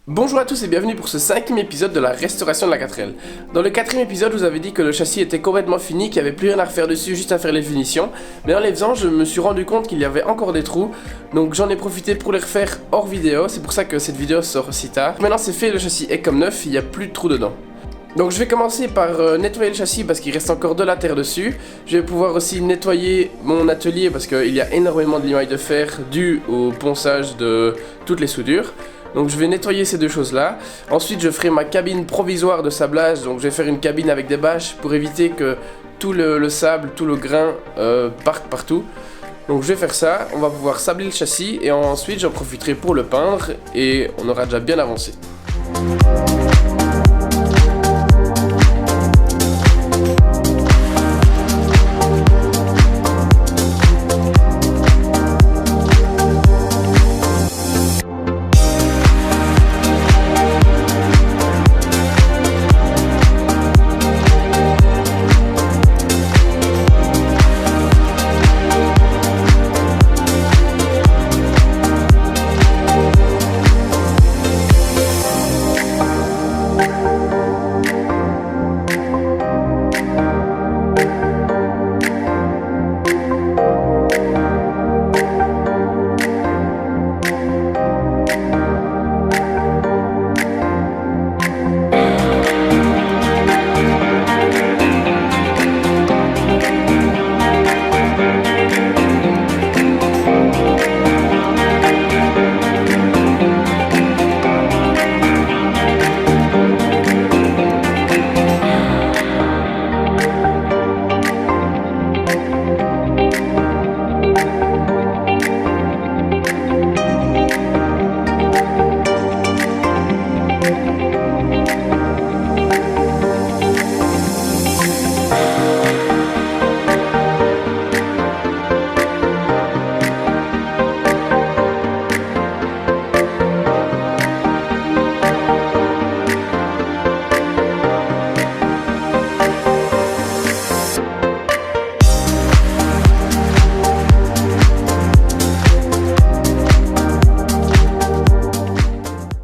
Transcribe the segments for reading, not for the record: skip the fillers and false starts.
Bonjour à tous et bienvenue pour ce 5e épisode de la restauration de la 4L. Dans le 4e épisode, je vous avais dit que le châssis était complètement fini, qu'il n'y avait plus rien à refaire dessus, juste à faire les finitions. Mais en les faisant, je me suis rendu compte qu'il y avait encore des trous, donc j'en ai profité pour les refaire hors vidéo, c'est pour ça que cette vidéo sort si tard. Maintenant c'est fait, le châssis est comme neuf, il n'y a plus de trous dedans. Donc je vais commencer par nettoyer le châssis parce qu'il reste encore de la terre dessus. Je vais pouvoir aussi nettoyer mon atelier parce qu'il y a énormément de limailles de fer dû au ponçage de toutes les soudures. Donc je vais nettoyer ces deux choses là. Ensuite je ferai ma cabine provisoire de sablage. Donc je vais faire une cabine avec des bâches pour éviter que tout le sable, tout le grain parte partout. Donc je vais faire ça, on va pouvoir sabler le châssis et ensuite j'en profiterai pour le peindre et on aura déjà bien avancé.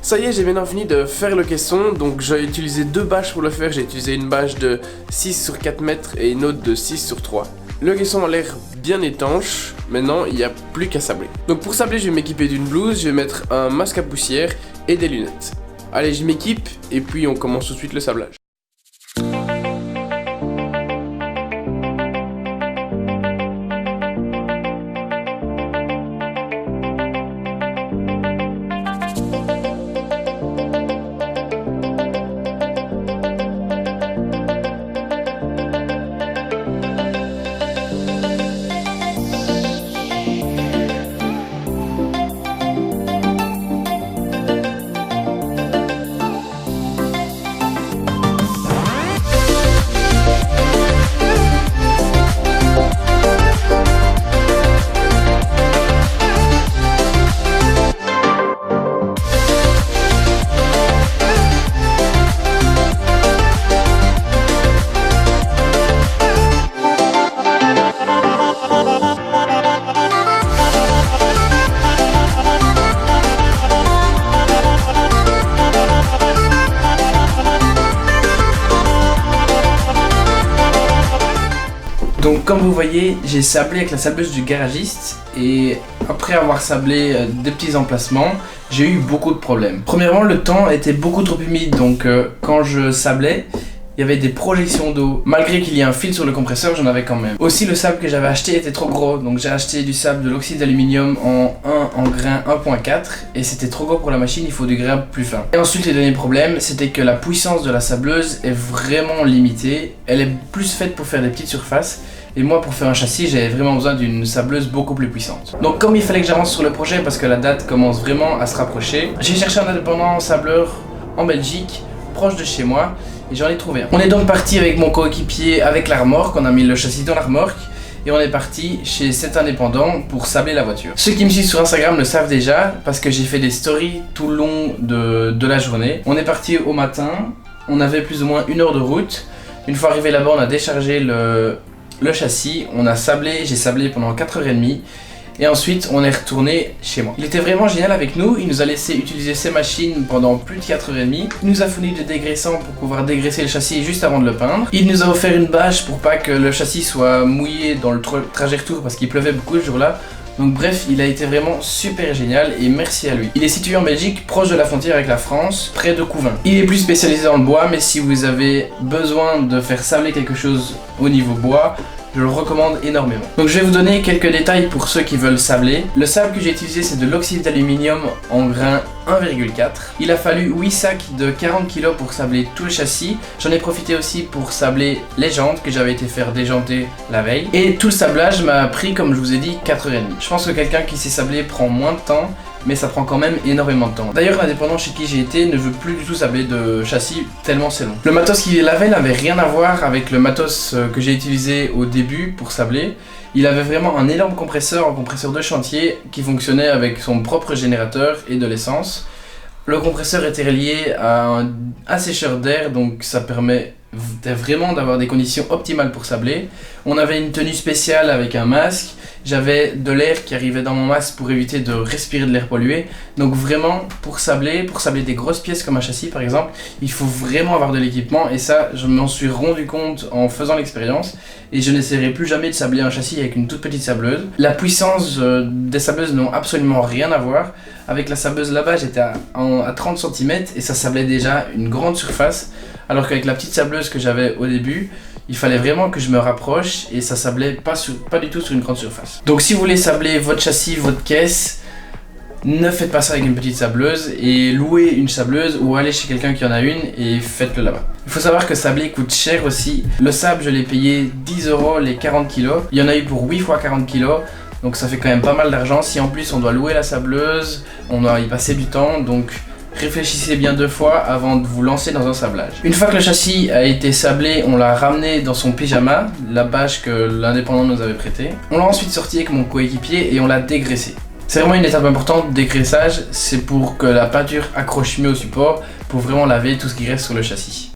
Ça y est, j'ai maintenant fini de faire le caisson, donc j'ai utilisé deux bâches pour le faire. J'ai utilisé une bâche de 6 sur 4 mètres et une autre de 6 sur 3. Le caisson a l'air bien étanche, maintenant il n'y a plus qu'à sabler. Donc pour sabler, je vais m'équiper d'une blouse, je vais mettre un masque à poussière et des lunettes. Allez, je m'équipe et puis on commence tout de suite le sablage. Donc comme vous voyez, j'ai sablé avec la sableuse du garagiste et après avoir sablé des petits emplacements, j'ai eu beaucoup de problèmes. Premièrement, le temps était beaucoup trop humide, donc quand je sablais, il y avait des projections d'eau. Malgré qu'il y ait un fil sur le compresseur, j'en avais quand même. Aussi, le sable que j'avais acheté était trop gros, donc j'ai acheté du sable de l'oxyde d'aluminium en grain 1.4 et c'était trop gros pour la machine, il faut du grain plus fin. Et ensuite, le dernier problème, c'était que la puissance de la sableuse est vraiment limitée. Elle est plus faite pour faire des petites surfaces. Et moi, pour faire un châssis, j'avais vraiment besoin d'une sableuse beaucoup plus puissante. Donc comme il fallait que j'avance sur le projet parce que la date commence vraiment à se rapprocher, j'ai cherché un indépendant sableur en Belgique, proche de chez moi, et j'en ai trouvé un. On est donc parti avec mon coéquipier avec la remorque, on a mis le châssis dans la remorque, et on est parti chez cet indépendant pour sabler la voiture. Ceux qui me suivent sur Instagram le savent déjà, parce que j'ai fait des stories tout le long de la journée. On est parti au matin, on avait plus ou moins 1 heure de route. Une fois arrivé là-bas, on a déchargé le châssis, on a sablé, j'ai sablé pendant 4h30 et ensuite on est retourné chez moi. Il était vraiment génial avec nous, il nous a laissé utiliser ses machines pendant plus de 4h30, il nous a fourni des dégraissants pour pouvoir dégraisser le châssis juste avant de le peindre, il nous a offert une bâche pour pas que le châssis soit mouillé dans le trajet retour parce qu'il pleuvait beaucoup ce jour-là. Donc bref, il a été vraiment super génial et merci à lui. Il est situé en Belgique, proche de la frontière avec la France, près de Couvain. Il est plus spécialisé dans le bois, mais si vous avez besoin de faire sabler quelque chose au niveau bois, je le recommande énormément. Donc je vais vous donner quelques détails pour ceux qui veulent sabler. Le sable que j'ai utilisé, c'est de l'oxyde d'aluminium en grain 1,4. Il a fallu 8 sacs de 40 kg pour sabler tout le châssis. J'en ai profité aussi pour sabler les jantes que j'avais été faire déjanter la veille. Et tout le sablage m'a pris, comme je vous ai dit, 4h30. Je pense que quelqu'un qui sait sabler prend moins de temps, mais ça prend quand même énormément de temps. D'ailleurs, l'indépendant chez qui j'ai été ne veut plus du tout sabler de châssis tellement c'est long. Le matos qu'il avait n'avait rien à voir avec le matos que j'ai utilisé au début pour sabler. Il avait vraiment un énorme compresseur, un compresseur de chantier qui fonctionnait avec son propre générateur et de l'essence. Le compresseur était relié à un assécheur d'air, donc ça permet vraiment d'avoir des conditions optimales pour sabler. On avait une tenue spéciale avec un masque, j'avais de l'air qui arrivait dans mon masque pour éviter de respirer de l'air pollué. Donc vraiment, pour sabler des grosses pièces comme un châssis par exemple, il faut vraiment avoir de l'équipement et ça, je m'en suis rendu compte en faisant l'expérience et je n'essaierai plus jamais de sabler un châssis avec une toute petite sableuse. La puissance des sableuses n'ont absolument rien à voir. Avec la sableuse là-bas, j'étais à 30 cm et ça sablait déjà une grande surface, alors qu'avec la petite sableuse que j'avais au début, il fallait vraiment que je me rapproche et ça sablait pas du tout sur une grande surface. Donc si vous voulez sabler votre châssis, votre caisse, ne faites pas ça avec une petite sableuse et louez une sableuse ou allez chez quelqu'un qui en a une et faites-le là-bas. Il faut savoir que sabler coûte cher aussi. Le sable, je l'ai payé 10 € les 40 kg. Il y en a eu pour 8 fois 40 kg. Donc ça fait quand même pas mal d'argent. Si en plus on doit louer la sableuse, on doit y passer du temps. Donc réfléchissez bien 2 fois avant de vous lancer dans un sablage. Une fois que le châssis a été sablé, on l'a ramené dans son pyjama, la bâche que l'indépendant nous avait prêtée. On l'a ensuite sorti avec mon coéquipier et on l'a dégraissé. C'est vraiment une étape importante de dégraissage, c'est pour que la peinture accroche mieux au support, pour vraiment laver tout ce qui reste sur le châssis.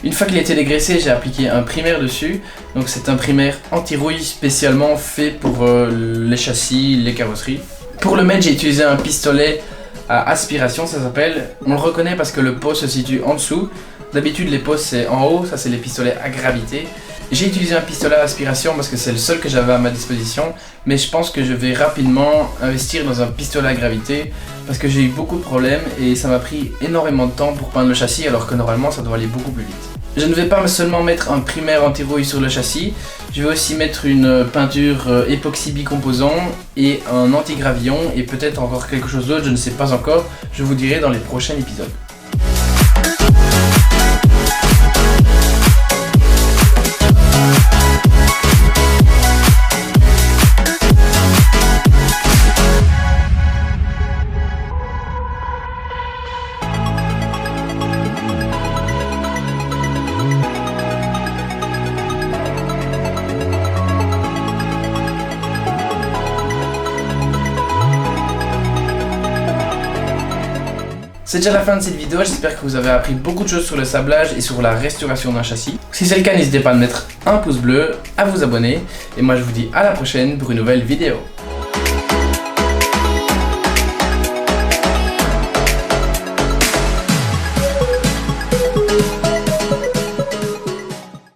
Une fois qu'il a été dégraissé, j'ai appliqué un primaire dessus. Donc c'est un primaire anti-rouille spécialement fait pour les châssis, les carrosseries. Pour le mettre, j'ai utilisé un pistolet à aspiration, ça s'appelle. On le reconnaît parce que le pot se situe en dessous. D'habitude les pots c'est en haut, ça c'est les pistolets à gravité. J'ai utilisé un pistolet à aspiration parce que c'est le seul que j'avais à ma disposition, mais je pense que je vais rapidement investir dans un pistolet à gravité parce que j'ai eu beaucoup de problèmes et ça m'a pris énormément de temps pour peindre le châssis alors que normalement ça doit aller beaucoup plus vite. Je ne vais pas seulement mettre un primaire anti-rouille sur le châssis, je vais aussi mettre une peinture époxy bicomposant et un anti-gravillon et peut-être encore quelque chose d'autre, je ne sais pas encore, je vous dirai dans les prochains épisodes. C'est déjà la fin de cette vidéo, j'espère que vous avez appris beaucoup de choses sur le sablage et sur la restauration d'un châssis. Si c'est le cas, n'hésitez pas à mettre un pouce bleu, à vous abonner, et moi je vous dis à la prochaine pour une nouvelle vidéo.